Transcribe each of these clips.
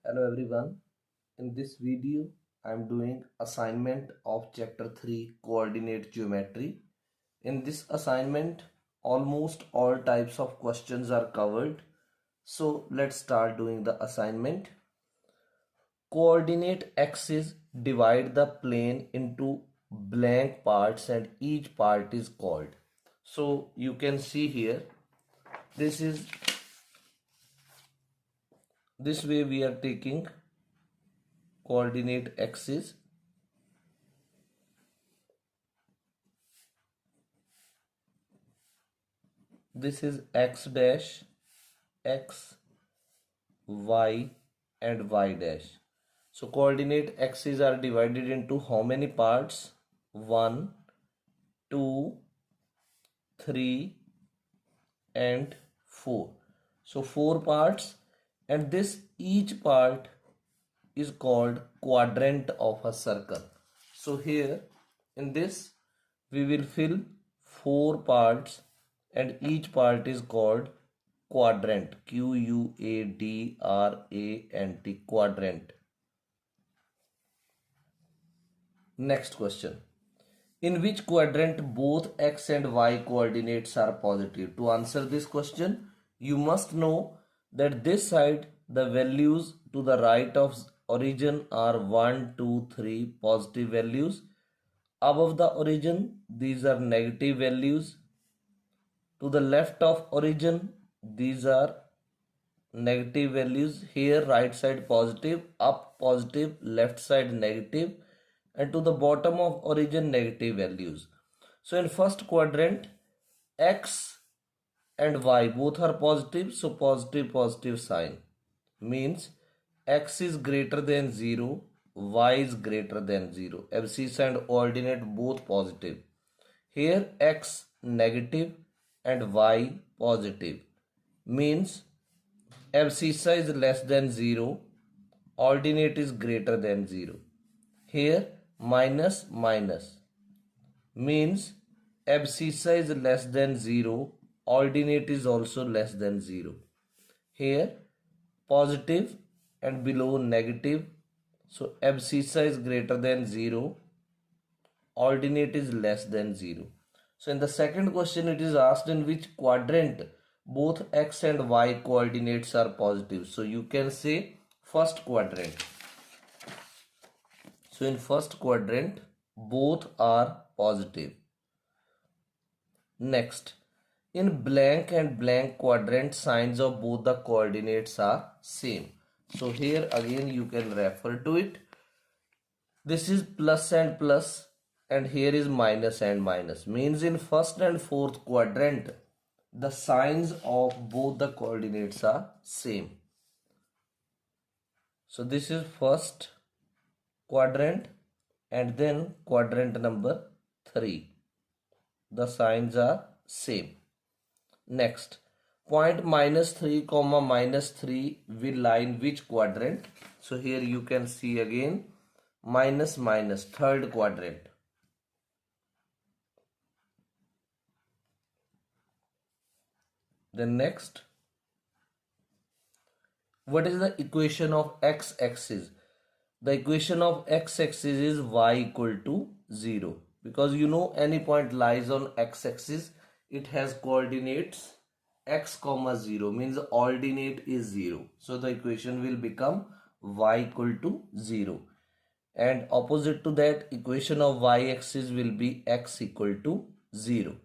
Hello everyone. In this video, I am doing assignment of chapter 3 coordinate geometry. In this assignment, almost all types of questions are covered. So let's start doing the assignment. Coordinate axes divide the plane into blank parts and each part is called. So you can see here, this way we are taking coordinate axis. This is x dash, x, y and y dash. So coordinate axes are divided into how many parts? 1, 2, 3 and 4. So 4 parts, and this each part is called quadrant of a circle. So here in this we will fill 4 parts and each part is called quadrant. Quadrant, quadrant. Next question. In which quadrant both x and y coordinates are positive? To answer this question, you must know that this side the values to the right of origin are 1, 2, 3 positive values. Above the origin, these are negative values. To the left of origin, these are negative values. Here right side positive, up positive, left side negative, and to the bottom of origin negative values. So in first quadrant, x and y both are positive, so positive sign means x is greater than 0, y is greater than 0. Abscissa and ordinate both positive. Here x negative and y positive means abscissa is less than 0, ordinate is greater than 0. Here minus means abscissa is less than 0, ordinate is also less than 0. Here positive and below negative, so abscissa is greater than 0, ordinate is less than 0. So in the second question it is asked in which quadrant both x and y coordinates are positive. So you can say first quadrant. So in first quadrant both are positive. Next, in blank and blank quadrant signs of both the coordinates are same. So here again you can refer to it. This is plus and here is minus and minus. Means in first and fourth quadrant the signs of both the coordinates are same. So this is first quadrant and then quadrant number 3. The signs are same. Next, point -3 comma -3 will lie in which quadrant? So here you can see again minus third quadrant. Then next, what is the equation of x-axis? The equation of x-axis is y equal to 0. Because you know any point lies on x-axis, it has coordinates x comma 0 means ordinate is 0. So the equation will become y equal to 0. And opposite to that, equation of y-axis will be x equal to 0.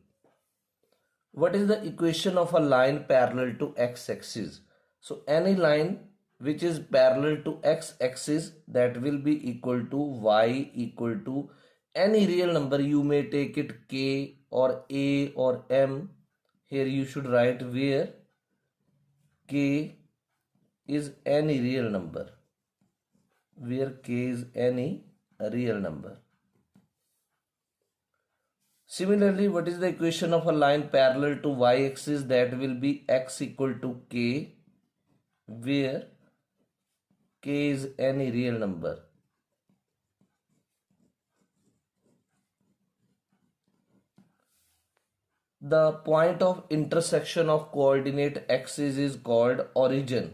What is the equation of a line parallel to x-axis? So any line which is parallel to x-axis, that will be equal to y equal to any real number. You may take it k or a or m. Here you should write where k is any real number. Where k is any real number. Similarly, what is the equation of a line parallel to y-axis? That will be x equal to k, where k is any real number. The point of intersection of coordinate axis is called origin.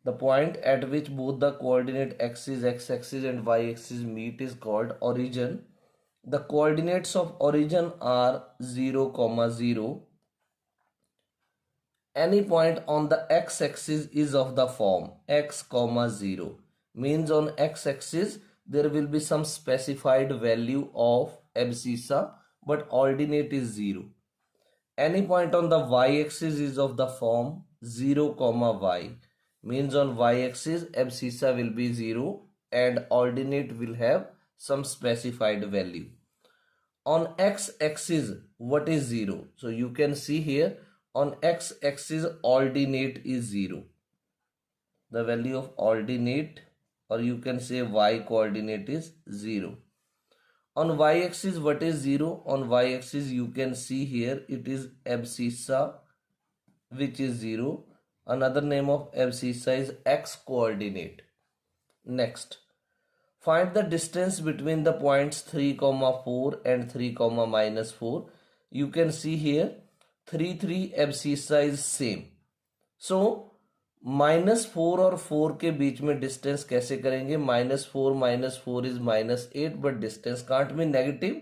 The point at which both the coordinate axis, x-axis and y-axis meet is called origin. The coordinates of origin are 0, 0. Any point on the x-axis is of the form x, 0. Means on x-axis there will be some specified value of abscissa, but ordinate is 0. Any point on the y-axis is of the form 0, y. Means on y-axis abscissa will be 0 and ordinate will have some specified value. On x-axis, what is 0? So you can see here on x-axis ordinate is 0. The value of ordinate, or you can say y coordinate, is 0. On y-axis, what is 0? On y-axis, you can see here it is abscissa, which is 0. Another name of abscissa is x coordinate. Next, find the distance between the points 3, 4 and 3, -4. You can see here 3, 3 abscissa is same. So -4 और 4 के बीच में distance कैसे करेंगे? -4 is -8, but distance can't be negative.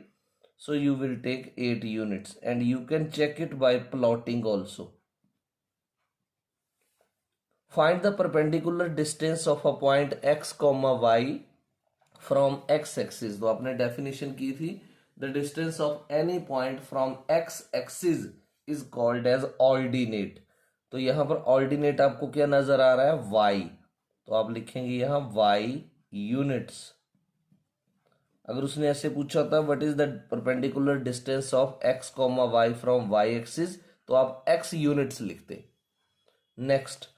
So you will take 8 units and you can check it by plotting also. Find the perpendicular distance of a point x, y from x-axis. तो आपने definition की थी, the distance of any point from x-axis is called as ordinate. तो यहाँ पर ordinate आपको क्या नजर आ रहा है? y. तो आप लिखेंगे यहाँ y units. अगर उसने ऐसे पूछा था what is the perpendicular distance of x, y from y-axis, तो आप x units लिखते. Next,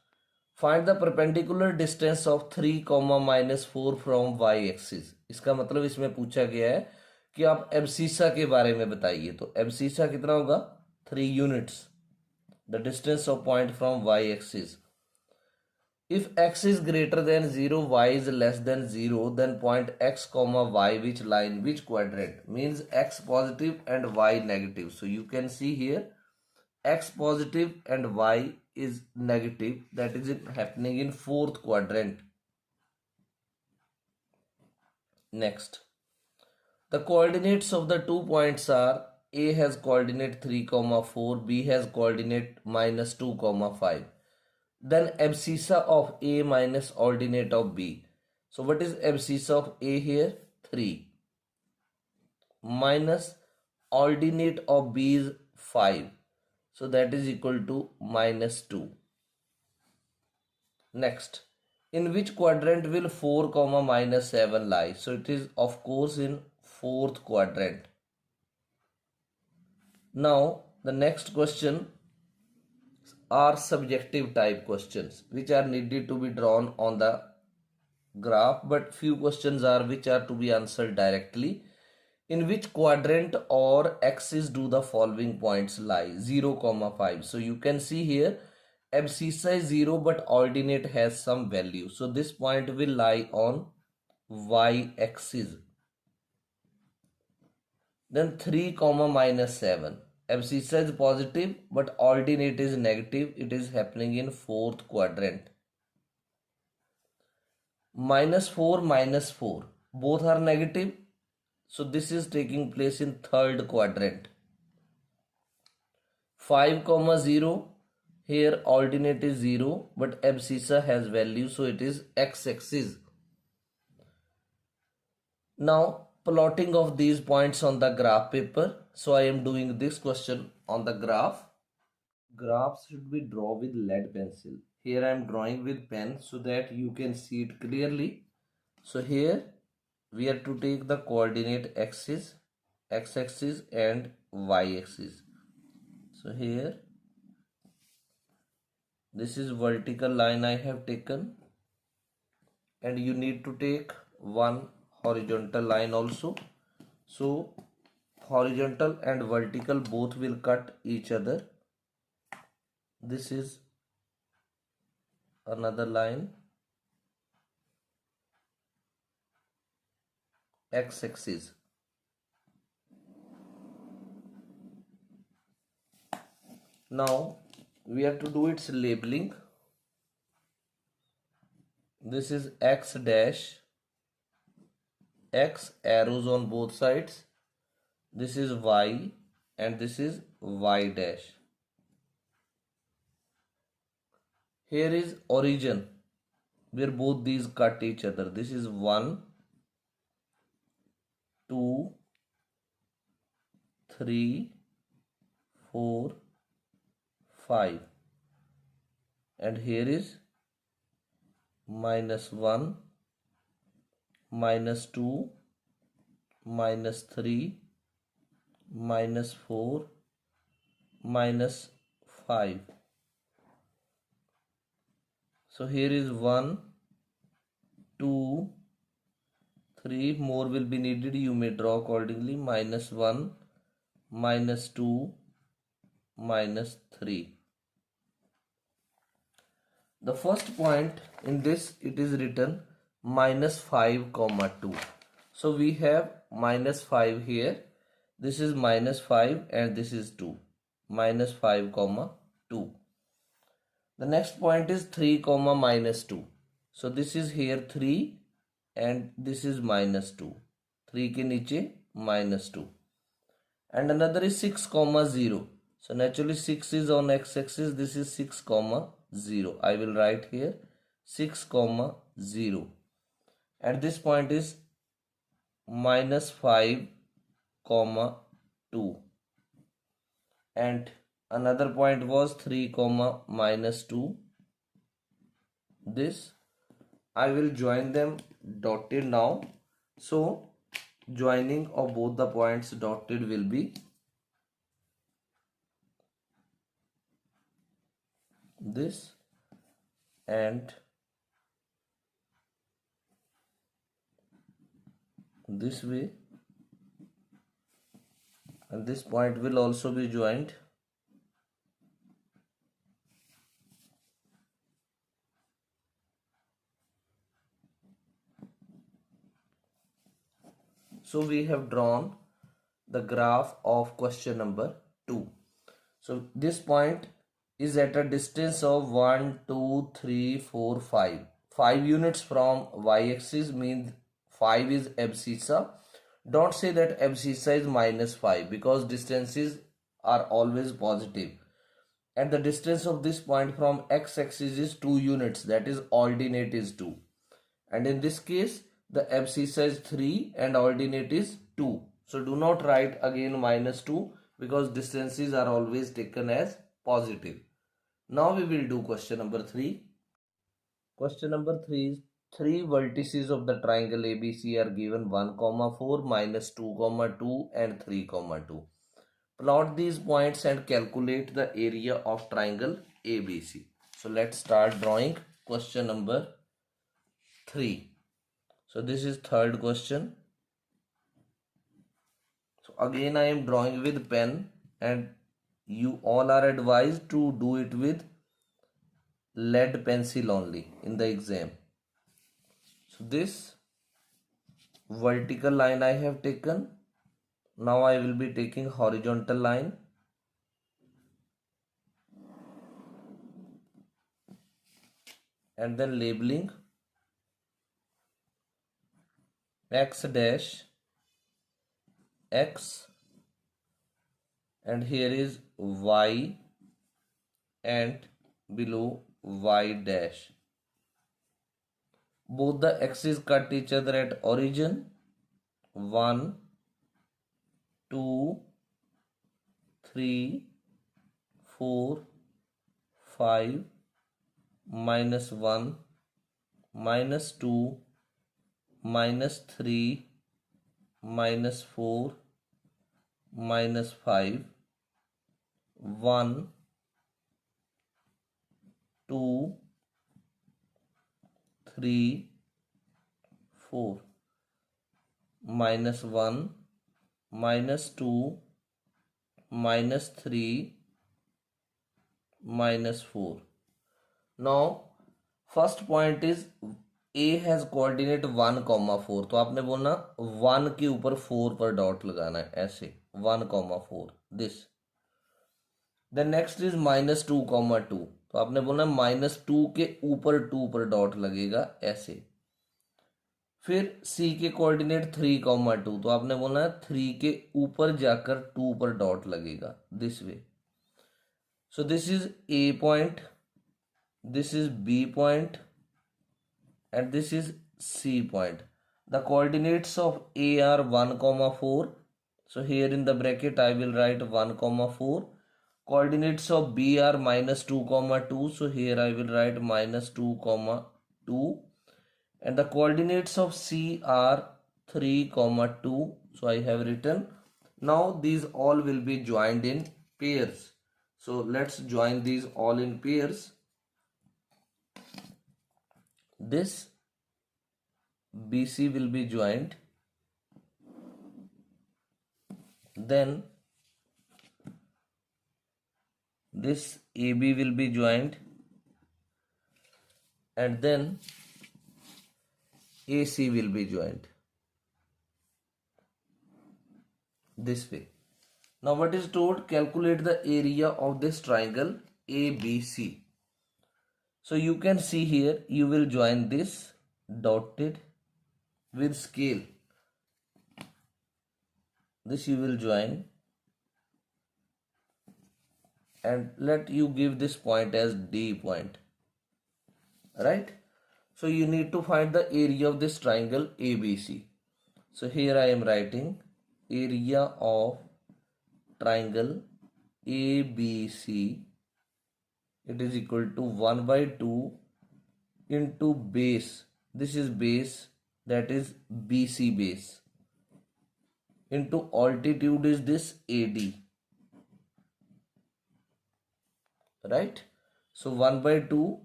find the perpendicular distance of 3, -4 from y-axis. इसका मतलब इसमें पूछा गया है कि आप एब्सिसा के बारे में बताइए. तो एब्सिसा कितना होगा? 3 units. The distance of point from y-axis. If x is greater than 0, y is less than 0, then point x, y, which line, which quadrant? Means x positive and y negative. So you can see here x positive and y is negative, that is happening in 4th quadrant. Next, the coordinates of the 2 points are a has coordinate 3, 4, b has coordinate -2, 5. Then abscissa of a minus ordinate of b. So what is abscissa of a here? 3 minus ordinate of b is 5. So that is equal to -2. Next, in which quadrant will 4, -7 lie? So it is of course in 4th quadrant. Now the next question are subjective type questions which are needed to be drawn on the graph, but few questions are which are to be answered directly. In which quadrant or axis do the following points lie? 0, 5. So you can see here abscissa is 0 but ordinate has some value. So this point will lie on y axis. Then 3, -7. Abscissa is positive but ordinate is negative. It is happening in 4th quadrant. -4, -4. Both are negative. So this is taking place in 3rd quadrant. 5, 0. Here ordinate is 0 but abscissa has value, so it is x-axis. Now plotting of these points on the graph paper. So I am doing this question on the graph. Graphs should be drawn with lead pencil. Here I am drawing with pen so that you can see it clearly. So here we are to take the coordinate axis, x-axis and y-axis. So here this is vertical line I have taken, and you need to take one horizontal line also. So horizontal and vertical both will cut each other. This is another line, x-axis. Now we have to do its labeling. this is x dash, x arrows on both sides, this is y, and this is y dash. Here is origin where both these cut each other. This is 1, 2, 3, 4, 5, and here is -1, -2, -3, -4, -5. So here is 1, 2, 3, more will be needed, you may draw accordingly, -1, -2, -3. The first point in this, it is written -5, 2. So we have -5 here. This is -5 and this is 2. -5, 2. The next point is 3, -2. So this is here 3 and this is -2. 3 के नीचे -2. And another is 6, 0. So naturally 6 is on x-axis. This is 6, 0. I will write here 6, 0. And this point is -5, 2. And another point was 3, -2. This I will join them dotted now. So joining of both the points dotted will be this and this way, and this point will also be joined. So we have drawn the graph of question number 2. So this point is at a distance of 1, 2, 3, 4, 5. 5 units from y-axis, means 5 is abscissa. Don't say that abscissa is -5 because distances are always positive. And the distance of this point from x-axis is 2 units, that is ordinate is 2. And in this case, the abscissa is 3 and ordinate is 2. So do not write again -2 because distances are always taken as positive. Now we will do question number 3. Question number 3 is 3 vertices of the triangle ABC are given 1, 4, -2, 2 and 3, 2. Plot these points and calculate the area of triangle ABC. So let's start drawing question number 3. So this is third question. So again I am drawing with pen and you all are advised to do it with lead pencil only in the exam. So this vertical line I have taken. Now I will be taking horizontal line. And then labeling x dash, x, and here is y, and below y dash. Both the axes cut each other at origin. 1, 2, 3, 4, 5, -1, -2, -3, -4, -5, 1, 2, 3, 4, -1, -2, -3, -4. Now first point is A has coordinate 1, 4. तो आपने बोलना 1 के ऊपर 4 पर dot लगाना है, ऐसे 1, 4 this. Then next is -2, 2. तो आपने बोलना -2 के ऊपर 2 पर डॉट लगेगा ऐसे। फिर C के कोऑर्डिनेट 3,2, तो आपने बोलना है 3 के ऊपर जाकर 2 पर डॉट लगेगा, this way. So this is A point, this is B point, and this is C point. The coordinates of A are 1, 4. So here in the bracket I will write 1, 4. Coordinates of B are -2, 2. So here I will write -2, 2. And the coordinates of C are 3, 2. So I have written. Now these all will be joined in pairs. So let's join these all in pairs. This BC will be joined, then this AB will be joined, and then AC will be joined, this way. Now what is told? Calculate the area of this triangle ABC. So you can see here, you will join this dotted with scale. This you will join, and let you give this point as D point, right? So you need to find the area of this triangle ABC. So here I am writing area of triangle ABC, it is equal to 1 by 2 into base, this is base, that is BC base, into altitude is this AD, right? So 1 by 2,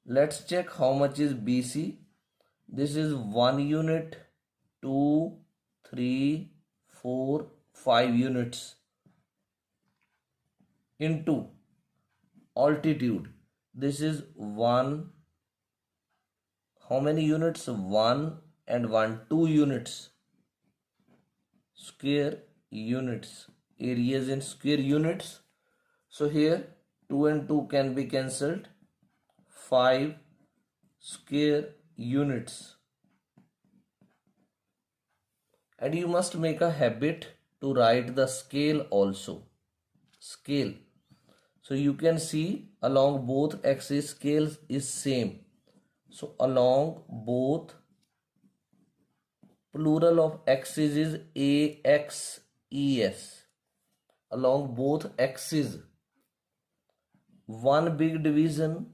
let's check how much is BC. This is 1 unit, 2, 3, 4, 5 units, into altitude. This is 1, how many units? 1 and 1, 2 units. Square units, areas in square units. So here 2 and 2 can be cancelled, 5 square units. And you must make a habit to write the scale also, scale. So you can see along both axes scale is same. So along both, plural of axes is AXES. Along both axes, one big division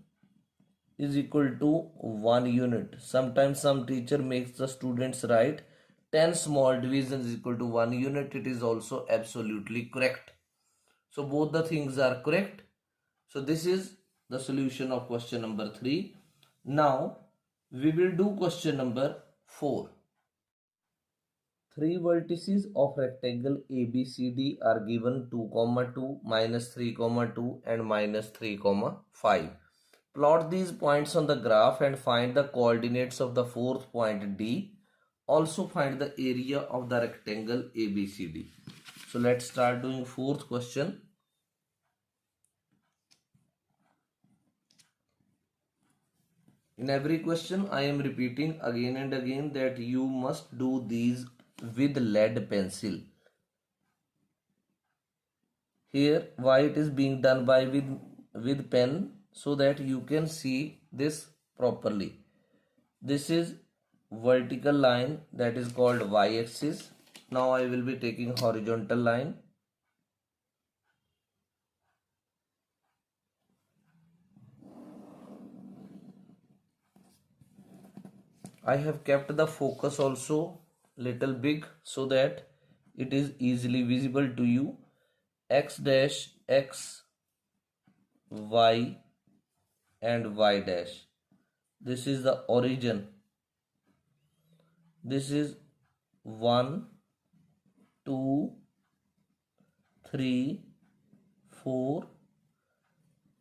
is equal to 1 unit. Sometimes some teacher makes the students write 10 small divisions is equal to 1 unit. It is also absolutely correct. So both the things are correct. So this is the solution of question number 3. Now we will do question number 4. Three vertices of rectangle ABCD are given 2, 2, -3, 2 and -3, 5. Plot these points on the graph and find the coordinates of the fourth point D. Also find the area of the rectangle ABCD. So let's start doing fourth question. In every question I am repeating again and again that you must do these with lead pencil. Here why it is being done by with pen, so that you can see this properly. This is vertical line, that is called y-axis. Now I will be taking horizontal line. I have kept the focus also little big so that it is easily visible to you. X dash, X, Y and Y dash. This is the origin. This is 1, 2, 3, 4,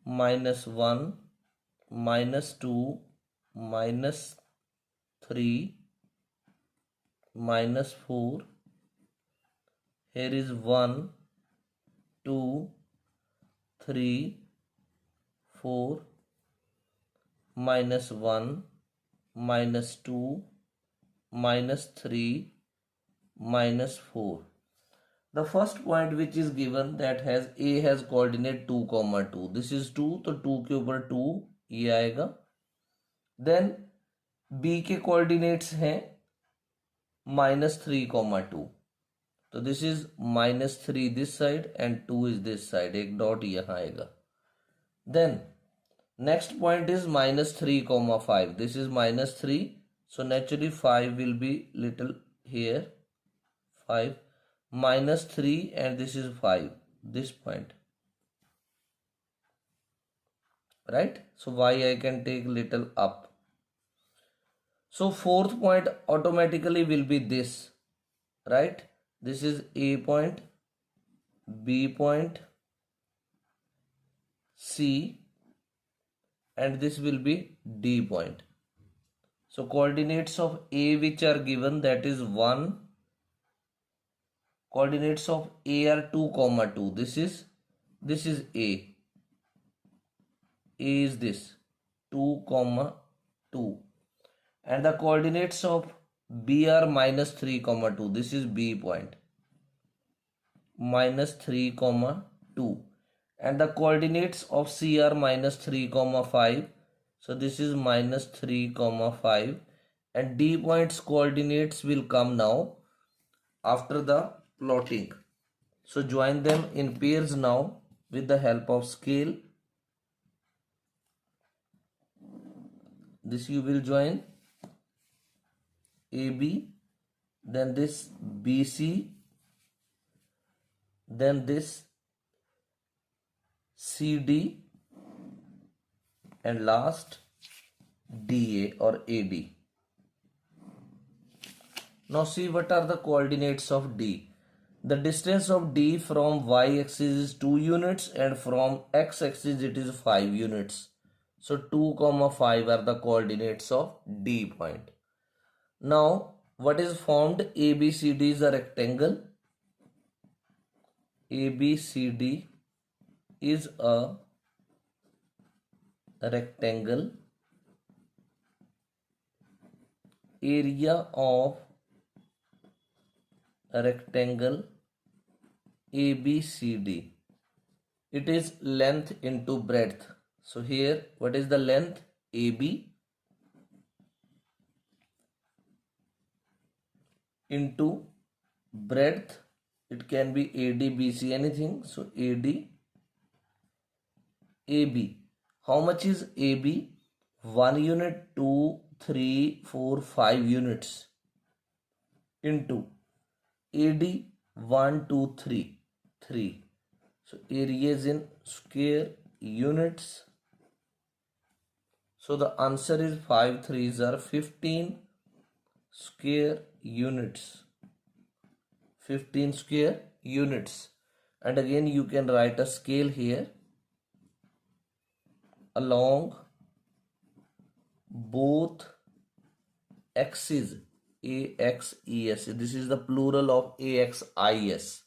-1, -2, -3, -4. Here is 1, 2, 3, 4, minus 1, minus 2, minus 3, minus 4. The first point which is given that has A has coordinate 2, 2. This is 2, तो 2 के ऊपर 2 ये आएगा. Then B के coordinates हैं minus 3, 2. तो this is minus 3 this side and 2 is this side. एक dot यहाँ आएगा. Then next point is minus 3, 5. This is minus 3. So naturally 5 will be little here. 5. Minus 3 and this is 5. This point. Right? So y I can take little up. So fourth point automatically will be this. Right? This is A point, B point, C, and this will be D point. So coordinates of A which are given, that is 1. Coordinates of A are 2, 2. This is A. A is this 2, 2. And the coordinates of B are minus 3, 2. This is B point. Minus 3, 2. And the coordinates of C are minus 3, 5. So this is minus 3, 5. And D point's coordinates will come now after the plotting. So join them in pairs now with the help of scale. This you will join AB, then this BC, then this CD, and last DA or AD. Now see what are the coordinates of D. The distance of D from y-axis is 2 units and from x-axis it is 5 units. So 2, 5 are the coordinates of D point. Now what is formed? ABCD is a rectangle. ABCD is a rectangle. Area of a rectangle ABCD. It is length into breadth. So here what is the length? AB into breadth. It can be AD, BC, anything. So AD, AB. How much is AB? 1 unit, 2, 3, 4, 5 units into AD 1, 2, 3, 3. So area is in square units. So the answer is 5 3s are 15 square units. 15 square units. And again you can write a scale here along both axes. AXES. This is the plural of AXIS.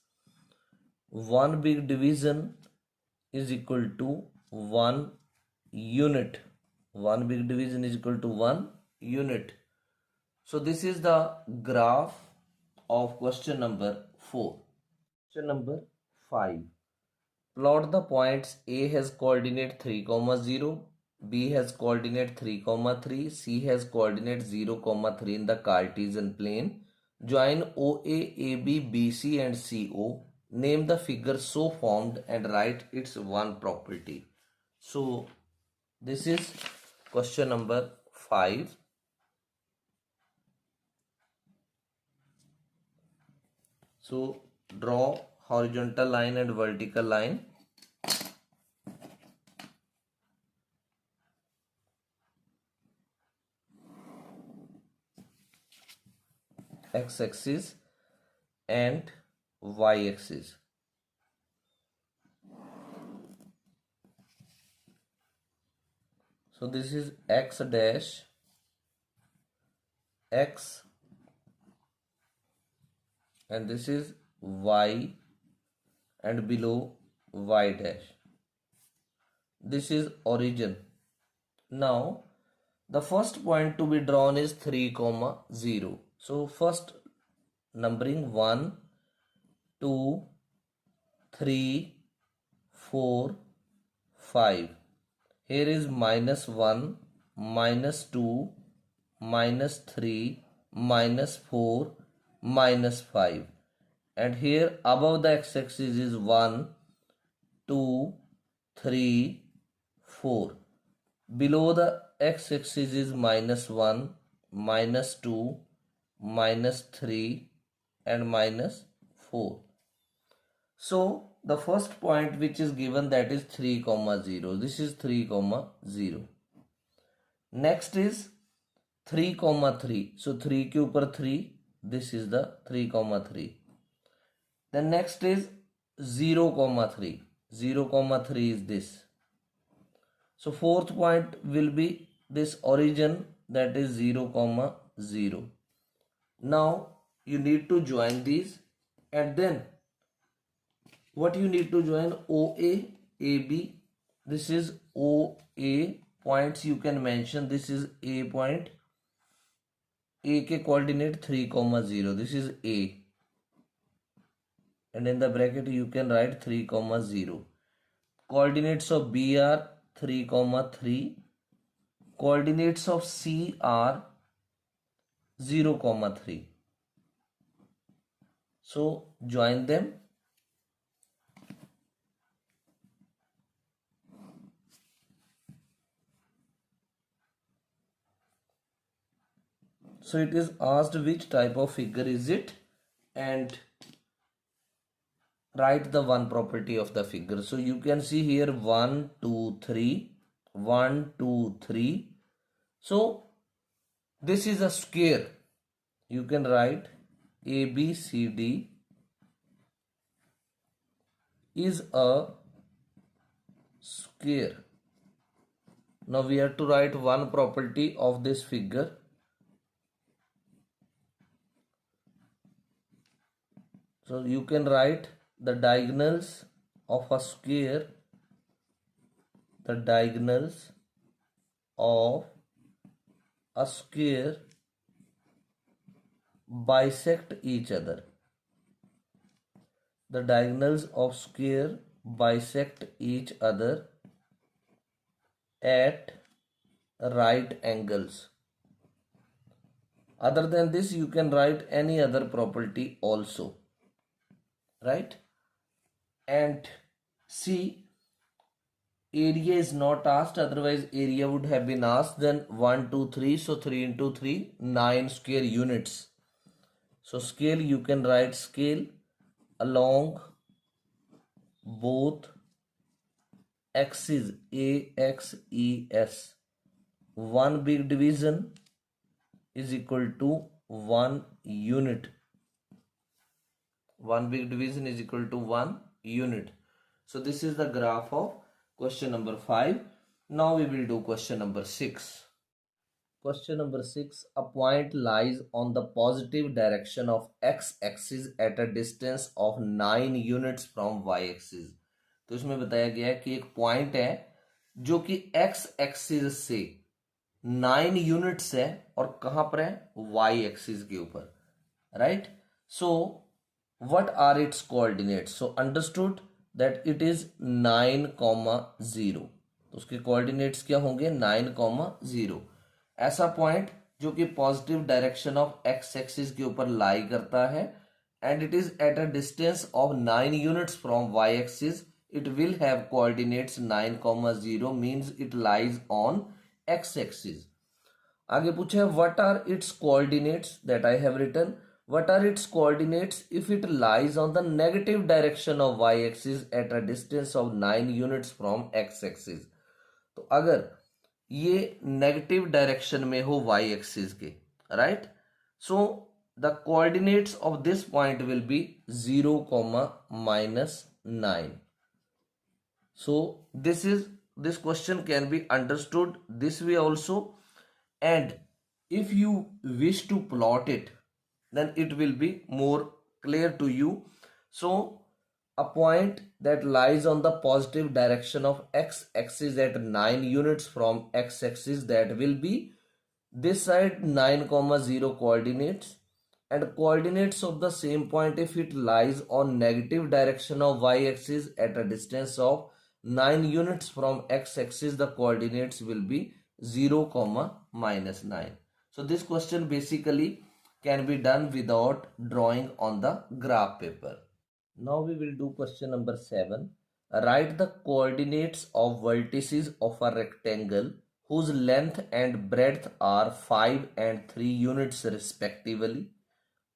One big division is equal to 1 unit. One big division is equal to 1 unit. So this is the graph of question number 4. Question number 5. Plot the points. A has coordinate 3, 0. B has coordinate 3, 3. C has coordinate 0, 3 in the Cartesian plane. Join OA, AB, BC and CO. Name the figure so formed and write its one property. So this is question number 5. So draw horizontal line and vertical line. X-axis and Y-axis. So this is X dash, X, and this is Y, and below Y dash. this is origin. Now the first point to be drawn is 3 comma 0. So first numbering 1 2 3 4 5. Here is -1 -2 -3 -4 -5, and here above the x-axis is 1 2 3 4. Below the x-axis is -1 -2 -3 and -4. So the first point which is given, that is 3 comma 0. This is 3 comma 0. Next is 3 comma 3. So 3 के ऊपर 3. This is the 3 comma 3. Then next is 0 comma 3. 0 comma 3 is this. So fourth point will be this origin, that is 0 comma 0. Now you need to join these, and then what you need to join? OA, AB. This is OA points you can mention. This is A point. A के coordinate 3 comma 0. This is A, and in the bracket you can write 3 comma 0. Coordinates of B are 3 comma 3. Coordinates of C are 0 comma 3. So join them. So it is asked which type of figure is it, and write the one property of the figure. So you can see here 1 2 3 1 2 3. So this is a square. You can write ABCD is a square. Now we have to write one property of this figure. So you can write the diagonals of a square. The diagonals of a square bisect each other. The diagonals of square bisect each other at right angles. Other than this, you can write any other property also, right? And see, area is not asked, otherwise area would have been asked. Then 1 2 3, so 3 into 3, 9 square units. So scale, you can write scale along both axes, AXES. One big division is equal to 1 unit. One big division is equal to 1 unit. So this is the graph of question number 5. Now we will do question number 6. Question number 6. A point lies on the positive direction of x-axis at a distance of 9 units from y-axis. तो इसमें बताया गया है कि एक point है जो कि x-axis से 9 यूनिट्स है, और कहां पर है? y-axis के ऊपर, right? So what are its coordinates? So understood that it is 9, 0. तो उसके कोऑर्डिनेट्स क्या होंगे? 9, 0. ऐसा पॉइंट जो कि positive direction of X axis के ऊपर लाई करता है, and it is at a distance of 9 units from Y axis, it will have coordinates 9, 0 means it lies on X axis. आगे पूछा है what are its coordinates, that I have written. What are its coordinates if it lies on the negative direction of y-axis at a distance of 9 units from x-axis? तो अगर ये negative direction में हो y-axis के, right? So the coordinates of this point will B 0, -9. So this question can be understood this way also, and if you wish to plot it, then it will be more clear to you. So a point that lies on the positive direction of x-axis at 9 units from x-axis, that will be this side 9 comma 0 coordinates, and coordinates of the same point if it lies on negative direction of y-axis at a distance of 9 units from x-axis, the coordinates will be 0 comma minus 9. So this question basically can be done without drawing on the graph paper. Now we will do question number 7. Write the coordinates of vertices of a rectangle whose length and breadth are 5 and 3 units respectively.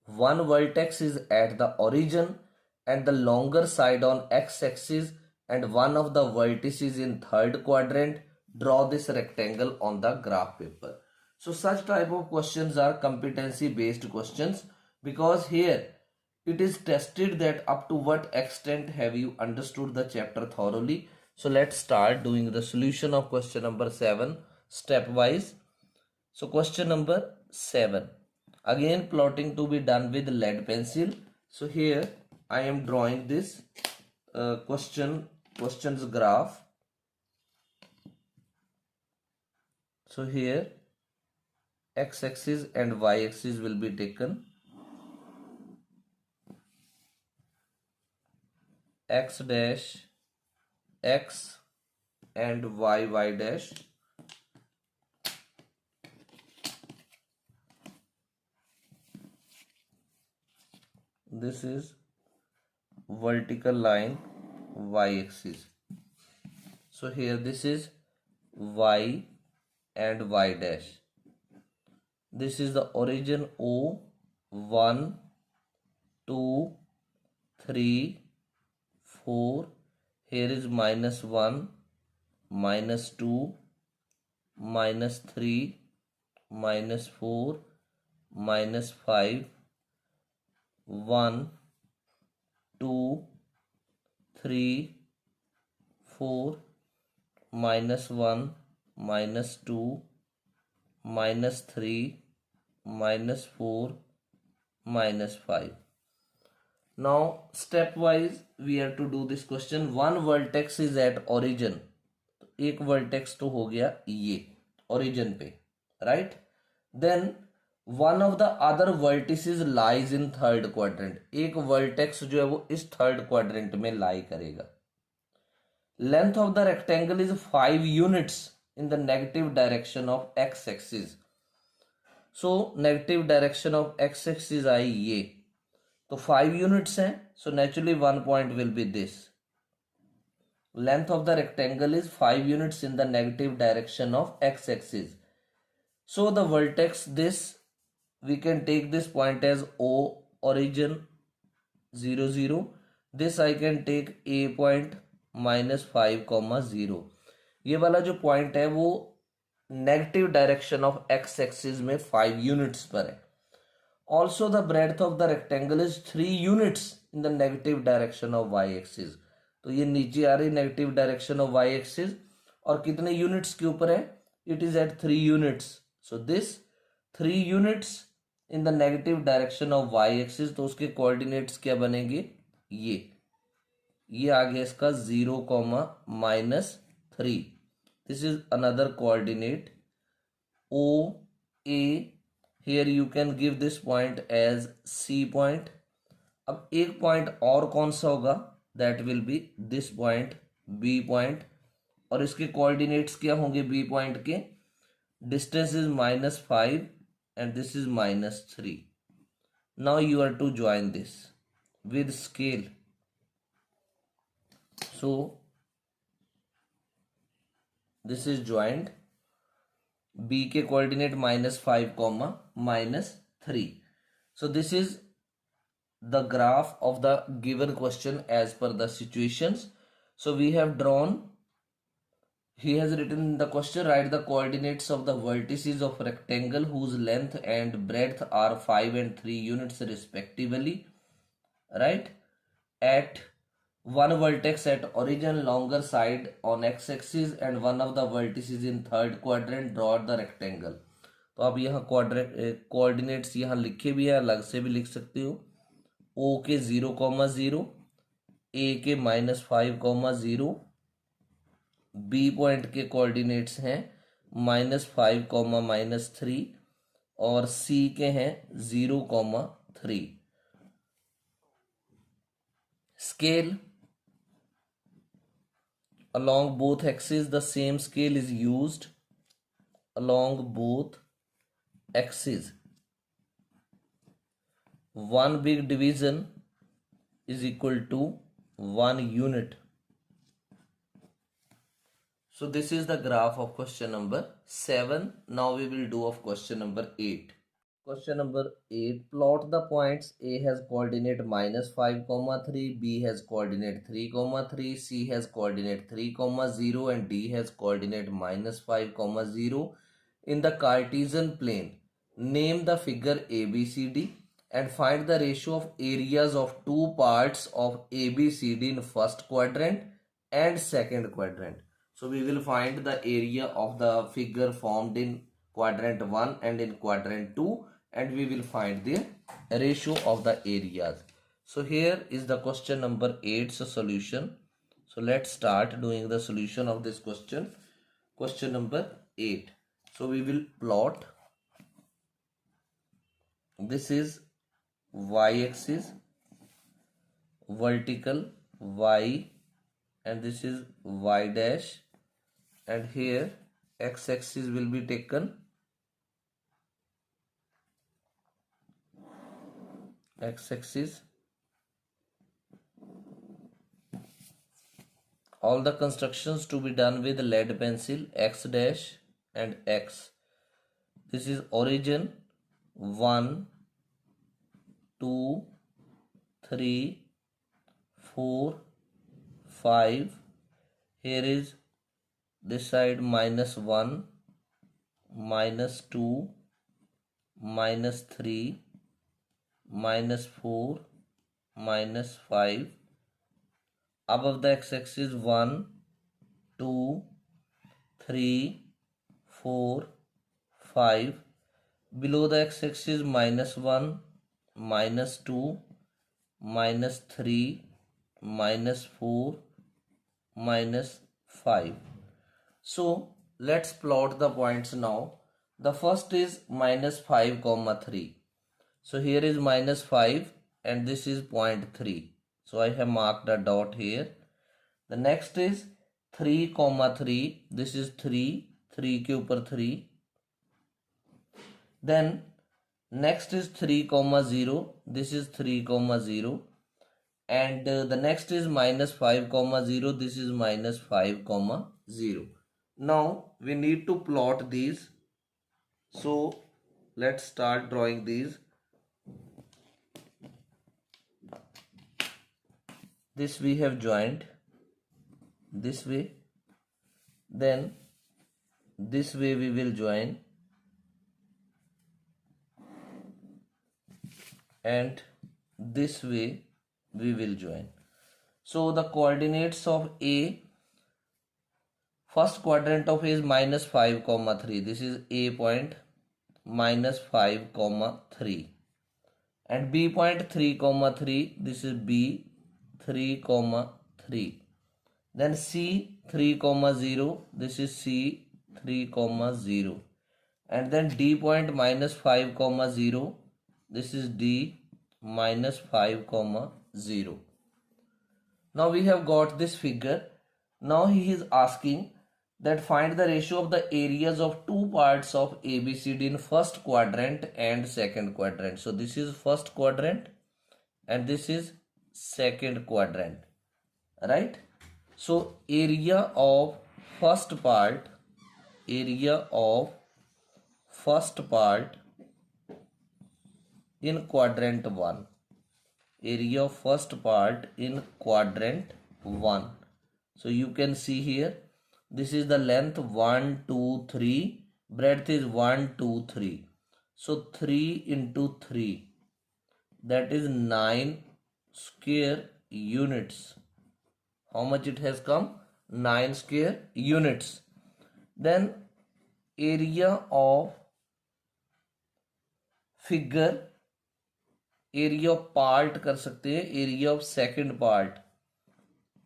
One vertex is at the origin and the longer side on x-axis, and one of the vertices in third quadrant. Draw this rectangle on the graph paper. So such type of questions are competency based questions, because here it is tested that up to what extent have you understood the chapter thoroughly. So let's start doing the solution of question number 7 stepwise. So question number 7, again plotting to be done with lead pencil. So here I am drawing this questions graph. So here x-axis and y-axis will be taken. X dash x and y dash. This is vertical line y-axis. So here this is y and y dash. This is the origin O, 1, 2, 3, 4. Here is -1, -2, -3, -4, -5, 1, 2, 3, 4, -1, -2, -3, -4, -5. Now stepwise we have to do this question. One vertex is at origin. एक vertex तो हो गया ये origin पे, right. Then one of the other vertices lies in third quadrant. एक vertex जो है वो इस थर्ड क्वाड्रेंट में लाई करेगा. Length of the rectangle is 5 units in the negative direction of X axis. So negative direction of X axis आई ये, तो 5 यूनिट्स हैं. So naturally one point will be this. Length of the rectangle is 5 units in the negative direction of x-axis. So the vertex, this we can take this point as O, origin 0 0. This I can take A point -5, 0. ये वाला जो point है वो negative direction of X axis में 5 units पर है. Also the breadth of the rectangle is 3 units in the negative direction of Y axis. तो ये नीचे आ रही negative direction of Y axis, और कितने यूनिट्स के ऊपर है? It is at 3 units. So this 3 units in the negative direction of Y axis. तो उसके कोऑर्डिनेट्स क्या बनेंगे? ये आ गया इसका 0, -3. This is another coordinate O A. Here you can give this point as C point. अब एक पॉइंट और कौन सा होगा? That will be this point B point. और इसके कोऑर्डिनेट्स क्या होंगे बी पॉइंट के? Distance is -5 and this is -3. Now you are to join this with scale. So this is joint. B के coordinate -5, -3. So this is the graph of the given question as per the situations. So we have drawn, he has written in the question, write the coordinates of the vertices of rectangle whose length and breadth are 5 and 3 units respectively, right? At one vertex at origin, longer side on x-axis, and one of the vertices in third quadrant. Draw the rectangle. तो आप यहाँ coordinates यहाँ लिखे भी है, अलग से भी लिख सकते हो. ओ के 0, 0, ए के -5,0, बी पॉइंट के कोऑर्डिनेट्स हैं -5, -3 और सी के हैं 0,3। Scale along both axes, the same scale is used along both axes. One big division is equal to 1 unit. So this is the graph of question number 7. Now we will do of question number 8. Question number 8. Plot the points. A has coordinate -5,3, B has coordinate 3,3, C has coordinate 3,0 and D has coordinate -5,0 in the Cartesian plane. Name the figure ABCD and find the ratio of areas of two parts of ABCD in first quadrant and second quadrant. So we will find the area of the figure formed in quadrant 1 and in quadrant 2, and we will find the ratio of the areas. So here is the question number 8 solution. So let's start doing the solution of this question. Question number 8. So we will plot. This is y-axis, vertical y, and this is y dash, and here x-axis will be taken. X-axis. All the constructions to be done with lead pencil, x dash and x. This is origin 1, 2, 3, 4, 5. Here is this side -1, -2, -3, -4, -5. Above the x-axis 1, 2, 3, 4, 5. Below the x-axis -1, -2, -3, -4, -5. So let's plot the points now. The first is -5,3. So here is -5 and this is 0.3. So I have marked a dot here. The next is 3,3. This is 3. 3 के ऊपर 3. Then next is 3,0. This is 3,0. And the next is -5,0. This is -5,0. Now we need to plot these. So let's start drawing these. This we have joined this way, then this way we will join, and this way we will join. So the coordinates of A, first quadrant of A is -5,3. This is A point, -5,3, and B point 3,3. This is B, 3,3. Then C 3,0. This is C, 3,0. And then D point -5,0. This is D, -5,0. Now we have got this figure. Now he is asking that find the ratio of the areas of two parts of ABCD in first quadrant and second quadrant. So this is first quadrant and this is second quadrant, right? So area of first part in quadrant 1, area of first part in quadrant 1. So you can see here, this is the length 1, 2, 3, breadth is 1, 2, 3. So 3 into 3, that is 9 square units. How much it has come? 9 square units. Then area of figure, area of part कर सकते हैं, area of second part.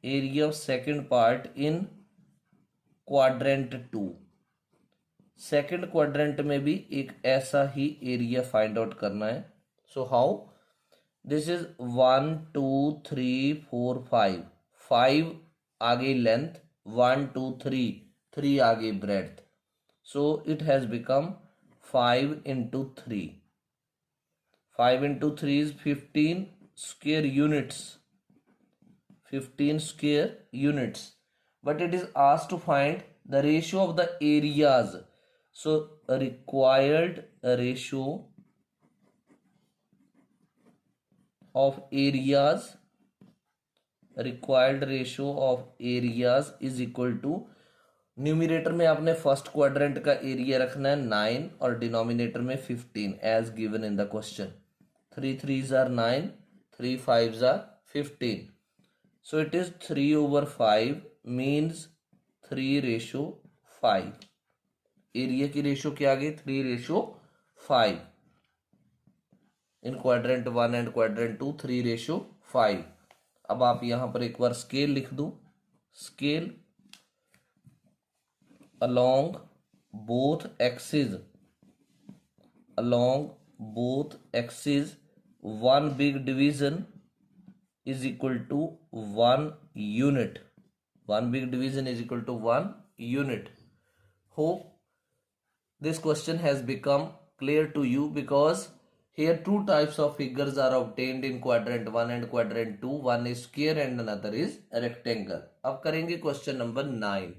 Area of second part in quadrant 2। Second quadrant में भी एक ऐसा ही area find out करना है। So how, this is 1 2 3 4 5, 5 आगे लेंथ, 1 2 3, 3 आगे breadth, so it has become 5 into 3, 5 into 3 is 15 square units, 15 square units, but it is asked to find the ratio of the areas. So required ratio of areas, required ratio of areas is equal to, numerator में आपने first quadrant का area रखना है 9 और denominator में 15 as given in the question. 3 3s are 9, 3 5s are 15, so it is 3/5 means 3:5। Area की ratio क्या आ गई, 3:5 इन क्वाड्रेंट 1 एंड क्वाड्रेंट 2, 3:5। अब आप यहां पर एक बार स्केल लिख दो, scale along both axes, along both axes, one big division is equal to 1 unit, one big division is equal to 1 unit। Hope this question has become clear to you, because here two types of figures are obtained in quadrant 1 and quadrant 2, one is square and another is rectangle। अब करेंगे question number 9।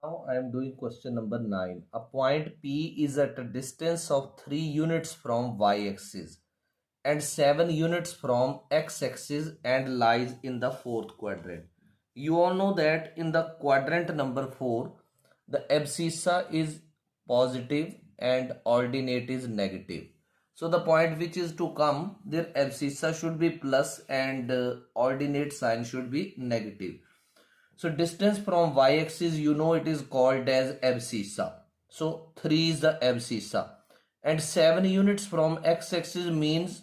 Now I am doing question number 9. A point P is at a distance of 3 units from y-axis and 7 units from x-axis and lies in the fourth quadrant. You all know that in the quadrant number 4, the abscissa is positive and ordinate is negative. So the point which is to come, their abscissa should be plus and ordinate sign should be negative. So distance from y-axis, you know, it is called as abscissa. So 3 is the abscissa, and 7 units from x-axis means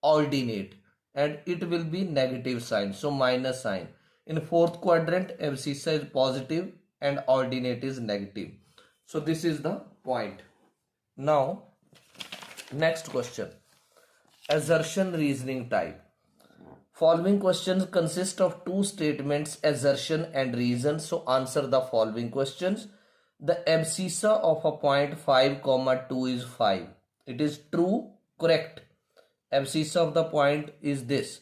ordinate, and it will be negative sign, so minus sign. In fourth quadrant, abscissa is positive and ordinate is negative. So this is the point. Now next question, assertion reasoning type. Following questions consist of two statements, assertion and reason. So answer the following questions. The abscissa of a point 5, 2 is 5. It is true, correct. Abscissa of the point is this.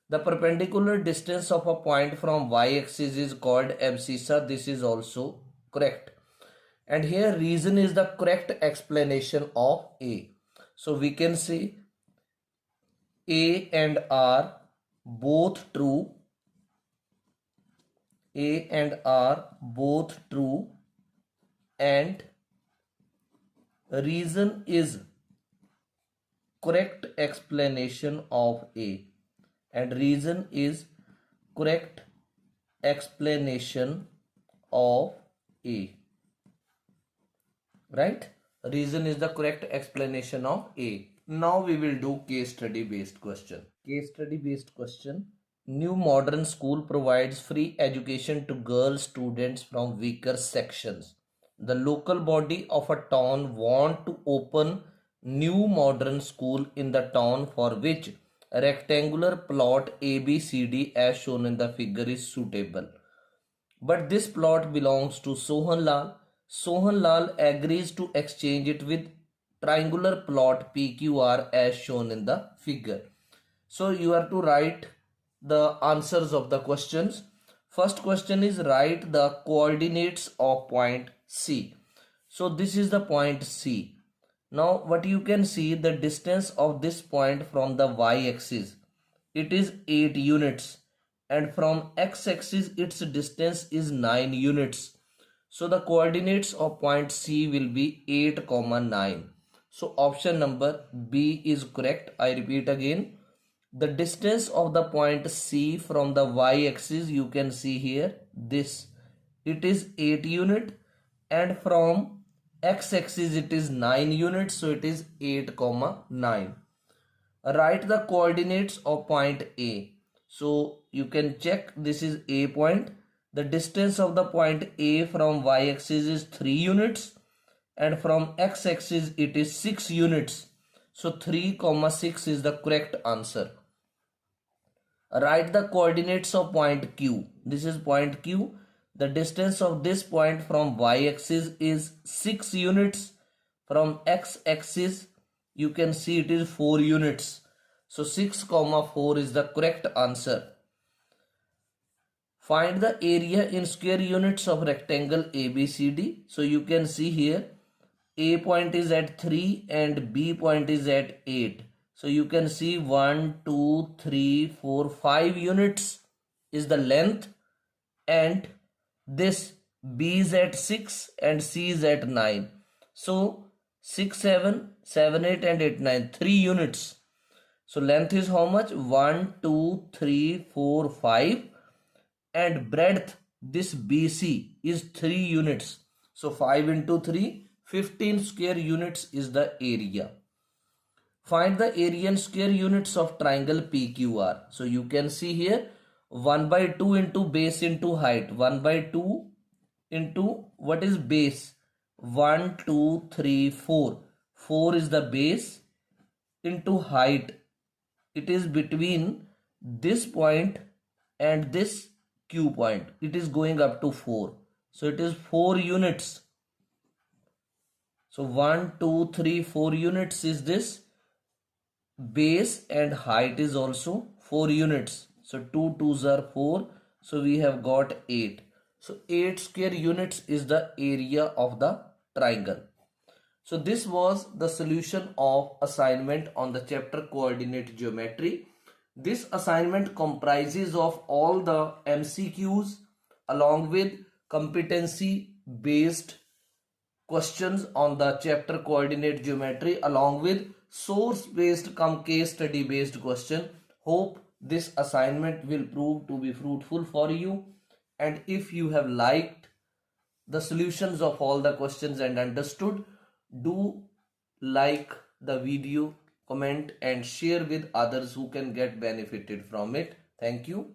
The perpendicular distance of a point from y-axis is called abscissa. This is also correct. And here reason is the correct explanation of A. So we can say A and R both true, A and R both true, and reason is correct explanation of A, and reason is correct explanation of A, right? Reason is the correct explanation of A. Now we will do case study based question. Case study based question. New modern school provides free education to girl students from weaker sections. The local body of a town want to open new modern school in the town, for which a rectangular plot ABCD as shown in the figure is suitable. But this plot belongs to Sohan Lal. Sohan Lal agrees to exchange it with triangular plot PQR as shown in the figure. So you have to write the answers of the questions. First question is write the coordinates of point C. So this is the point C. Now what you can see, the distance of this point from the y-axis, it is 8 units, and from x-axis its distance is 9 units. So the coordinates of point C will be 8, 9. So option number B is correct. I repeat again. The distance of the point C from the y-axis, you can see here, this, it is 8 unit, and from x-axis it is 9 units, so it is 8, 9. Write the coordinates of point A. So you can check, this is A point. The distance of the point A from y-axis is 3 units and from x-axis it is 6 units. So 3, 6 is the correct answer. Write the coordinates of point Q. This is point Q. The distance of this point from y-axis is 6 units. From x-axis you can see it is 4 units. So 6, 4 is the correct answer. Find the area in square units of rectangle ABCD. So you can see here A point is at 3 and B point is at 8. So you can see 1, 2, 3, 4, 5 units is the length, and this B is at 6 and C is at 9. So 6, 7, 7, 8 and 8, 9, 3 units. So length is how much? 1, 2, 3, 4, 5, and breadth, this BC is 3 units. So 5 into 3, 15 square units is the area. Find the area in square units of triangle PQR. So you can see here 1 by 2 into base into height. 1 by 2 into what is base? 1, 2, 3, 4. 4 is the base into height. It is between this point and this Q point. It is going up to 4. So it is 4 units. So 1, 2, 3, 4 units is this. Base and height is also 4 units. So 2 2s are 4. So we have got 8. So 8 square units is the area of the triangle. So this was the solution of assignment on the chapter coordinate geometry. This assignment comprises of all the MCQs along with competency based questions on the chapter coordinate geometry along with source based case study based question. Hope this assignment will prove to be fruitful for you, and if you have liked the solutions of all the questions and understood, do like the video, comment and share with others who can get benefited from it. Thank you.